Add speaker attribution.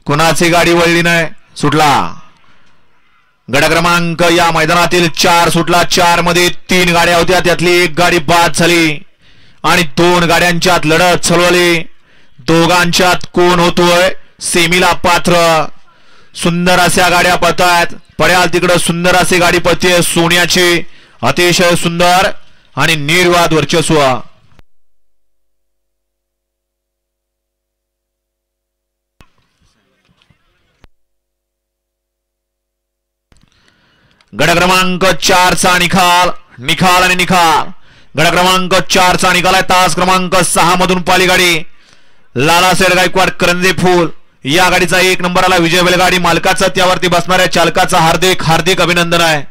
Speaker 1: कुणाची गाडी वळली नाही, सुटला. गट क्रमांक या मैदानातील 4 सुटला. 4 मध्ये 3 गाड्या होत्या, त्यातली एक गाडी बाद झाली आणि 2 गाड्यांच्यात लढत चालवली. दोघांच्यात कोण होतोय सेमीला पात्र. सुंदर अशा गाड्या पळतायत. पड्याल तिकडे सुंदर अशी गाडी पळते सोन्याची. अतिशय सुंदर आणि निर्वाद वर्चस्व. गट क्रमांक 4 चा निकाल. गट क्रमांक 4 चा निकाल आहे. तास क्रमांक 6 मधून पाली गाडी लालासेठ गायकवाड करंजे फूल या गाडीचा 1 नंबरला विजय बैलगाडी मालकाचा त्यावरती बसणाऱ्या चालकाचा हार्दिक अभिनंदन आहे.